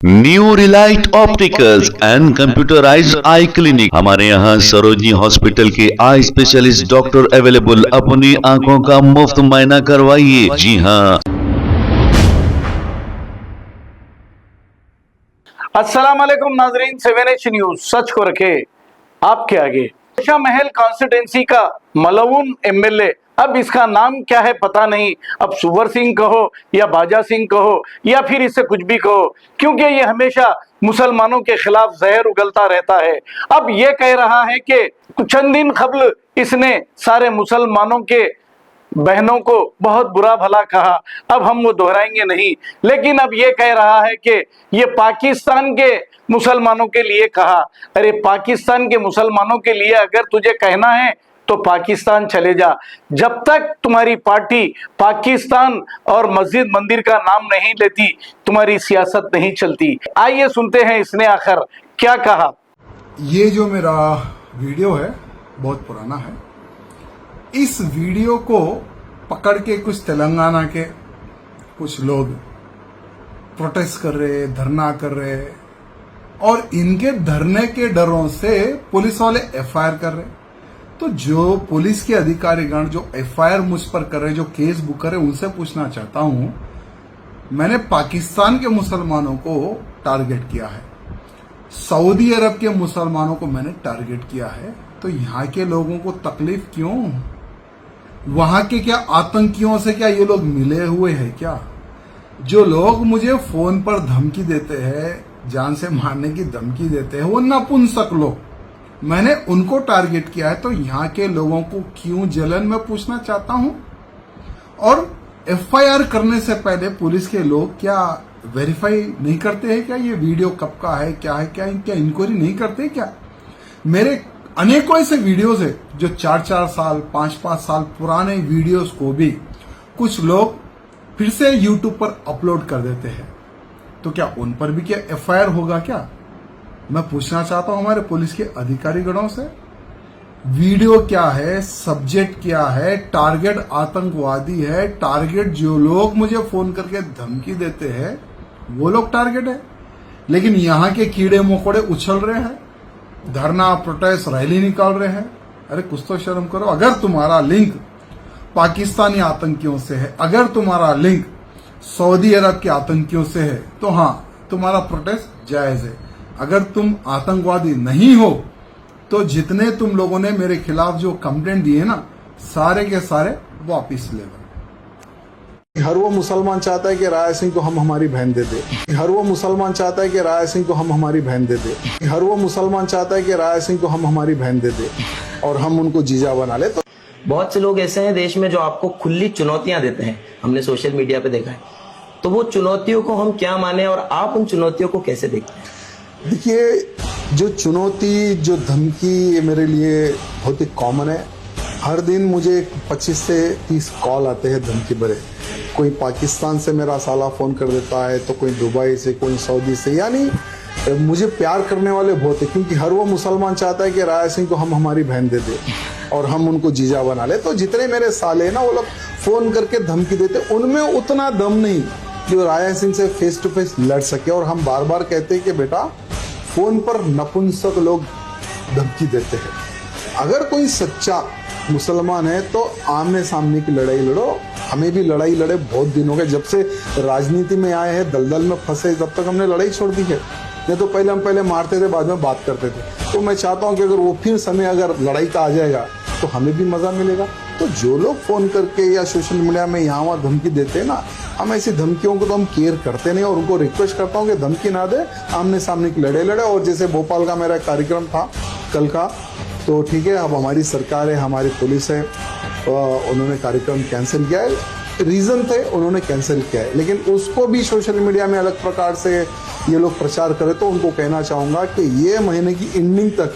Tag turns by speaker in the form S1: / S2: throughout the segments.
S1: New Relight opticals and computerised I clinic. हमारे यहाँ Sarojini hospital के आई स्पेशलिस्ट डॉक्टर अवेलेबल। अपनी आंखों का मुफ्त मुआयना करवाइए। जी हाँ।
S2: अस्सलाम वालेकुम नाजरीन, 7H न्यूज सच को रखे आपके आगे। शाह महल कॉन्स्टिट्यूंसी का मलऊन एमएलए, अब इसका नाम क्या है पता नहीं। अब सुवर सिंह कहो या बाजा सिंह कहो या फिर इससे कुछ भी कहो, क्योंकि ये हमेशा मुसलमानों के खिलाफ जहर उगलता रहता है। अब ये कह रहा है कि चंद दिन कबल इसने सारे मुसलमानों के बहनों को बहुत बुरा भला कहा। अब हम वो दोहराएंगे नहीं, लेकिन अब ये कह रहा है कि ये पाकिस्तान के मुसलमानों के लिए कहा। अरे पाकिस्तान के मुसलमानों के लिए अगर तुझे कहना है तो पाकिस्तान चले जा। जब तक तुम्हारी पार्टी पाकिस्तान और मस्जिद मंदिर का नाम नहीं लेती, तुम्हारी सियासत नहीं चलती। आइए सुनते हैं इसने आखिर क्या कहा।
S3: ये जो मेरा वीडियो है बहुत पुराना है। इस वीडियो को पकड़ के कुछ तेलंगाना के कुछ लोग प्रोटेस्ट कर रहे, धरना कर रहे, और इनके धरने के डरों से पुलिस वाले एफआईआर कर रहे। तो जो पुलिस के अधिकारीगण जो एफआईआर मुझ पर कर रहे, जो केस बुक कर रहे, उनसे पूछना चाहता हूं, मैंने पाकिस्तान के मुसलमानों को टारगेट किया है, सऊदी अरब के मुसलमानों को मैंने टारगेट किया है, तो यहाँ के लोगों को तकलीफ क्यों? वहां के क्या आतंकियों से क्या ये लोग मिले हुए हैं क्या? जो लोग मुझे फोन पर धमकी देते हैं, जान से मारने की धमकी देते हैं, वो नपुंसक लोग, मैंने उनको टारगेट किया है। तो यहाँ के लोगों को क्यों जलन, मैं पूछना चाहता हूं। और एफआईआर करने से पहले पुलिस के लोग क्या वेरीफाई नहीं करते हैं क्या? ये वीडियो कब का है, क्या है, क्या इंक्वायरी नहीं करते क्या? मेरे अनेकों ऐसे वीडियोस है जो 4-4 साल 5-5 साल पुराने वीडियोस को भी कुछ लोग फिर से यूट्यूब पर अपलोड कर देते हैं। तो क्या उन पर भी क्या एफआईआर होगा क्या? मैं पूछना चाहता हूं हमारे पुलिस के अधिकारीगणों से। वीडियो क्या है, सब्जेक्ट क्या है, टारगेट आतंकवादी है, टारगेट जो लोग मुझे फोन करके धमकी देते हैं वो लोग टारगेट है। लेकिन यहाँ के कीड़े मकोड़े उछल रहे हैं, धरना, प्रोटेस्ट, रैली निकाल रहे हैं। अरे कुछ तो शर्म करो। अगर तुम्हारा लिंक पाकिस्तानी आतंकियों से है, अगर तुम्हारा लिंक सऊदी अरब के आतंकियों से है, तो हाँ, तुम्हारा प्रोटेस्ट जायज है। अगर तुम आतंकवादी नहीं हो तो जितने तुम लोगों ने मेरे खिलाफ जो कंप्लेंट दिए ना, सारे के सारे वापिस ले लो।
S4: हर वो मुसलमान चाहता है कि राय सिंह को हम हमारी बहन दे दे। हर वो मुसलमान चाहता है कि राय सिंह को हम हमारी बहन दे दे। हर वो मुसलमान चाहता है कि राय सिंह को हम हमारी बहन दे दे और हम उनको जीजा बना ले। तो
S5: बहुत से लोग ऐसे हैं देश में जो आपको खुली चुनौतियां देते हैं, हमने सोशल मीडिया पे देखा है। तो वो चुनौतियों को हम क्या माने और आप उन चुनौतियों को कैसे देखते हैं?
S4: देखिए, जो चुनौती, जो धमकी, ये मेरे लिए बहुत ही कॉमन है। हर दिन मुझे 25 से 30 कॉल आते हैं धमकी भरे। कोई पाकिस्तान से मेरा साला फोन कर देता है, तो कोई दुबई से, कोई सऊदी से। यानी मुझे प्यार करने वाले बहुत है, क्योंकि हर वो मुसलमान चाहता है कि राय सिंह को हम हमारी बहन दे दे और हम उनको जीजा बना ले। तो जितने मेरे साले ना, वो लोग फोन करके धमकी देते, उनमें उतना दम नहीं जो राय सिंह से फेस टू फेस लड़ सके। और हम बार बार कहते हैं कि बेटा, फोन पर नपुंसक लोग धमकी देते हैं। अगर कोई सच्चा मुसलमान है तो आमने सामने की लड़ाई लड़ो। हमें भी लड़ाई लड़े बहुत दिन हो गए, जब से राजनीति में आए हैं, दलदल में फंसे, तब तक हमने लड़ाई छोड़ दी है। नहीं तो पहले हम मारते थे, बाद में बात करते थे। तो मैं चाहता हूं कि अगर वो फिर समय अगर लड़ाई का आ जाएगा तो हमें भी मजा मिलेगा। तो जो लोग फोन करके या सोशल मीडिया में यहाँ वहाँ धमकी देते हैं ना, हम ऐसी धमकियों को तो हम केयर करते नहीं, और उनको रिक्वेस्ट करता हूँ कि धमकी ना दे, आमने सामने की लड़ाई लड़े। और जैसे भोपाल का मेरा कार्यक्रम था कल का, तो ठीक है, अब हमारी सरकार है, हमारी पुलिस है, उन्होंने कार्यक्रम कैंसिल किया है। रीजन थे, उन्होंने कैंसिल किया है, लेकिन उसको भी सोशल मीडिया में अलग प्रकार से ये लोग प्रचार करें, तो उनको कहना चाहूंगा कि ये महीने की एंडिंग तक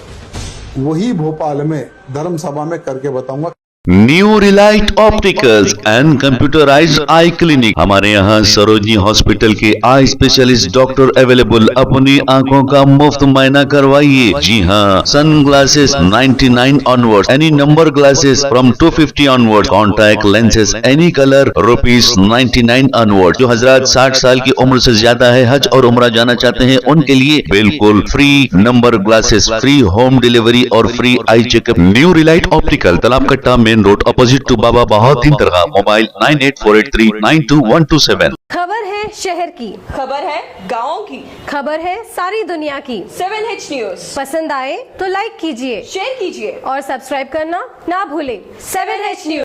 S4: वही भोपाल में धर्म सभा में करके बताऊंगा।
S1: New Relight opticals and computerised I clinic. हमारे यहाँ सरोजनी हॉस्पिटल के आई स्पेशलिस्ट डॉक्टर अवेलेबल। अपनी आंखों का मुफ्त मुआयना करवाइए। जी हाँ, sunglasses 99 onward, any number glasses from 250 onward, contact lenses any colour ₹99 onward. जो हजरात 60 साल की उम्र से ज्यादा है, हज और उम्रा जाना चाहते हैं, उनके लिए बिल्कुल free number glasses, free home delivery और free eye checkup. New relight optical, Talab Katta, main road, opposite to Baba Bahauddin Dargah. Mobile 9848392127।
S6: खबर है शहर की,
S7: खबर है गाँव की,
S6: खबर है सारी दुनिया की।
S7: 7H न्यूज
S6: पसंद आए तो लाइक कीजिए,
S7: शेयर कीजिए
S6: और सब्सक्राइब करना ना भूलें।
S7: 7H news.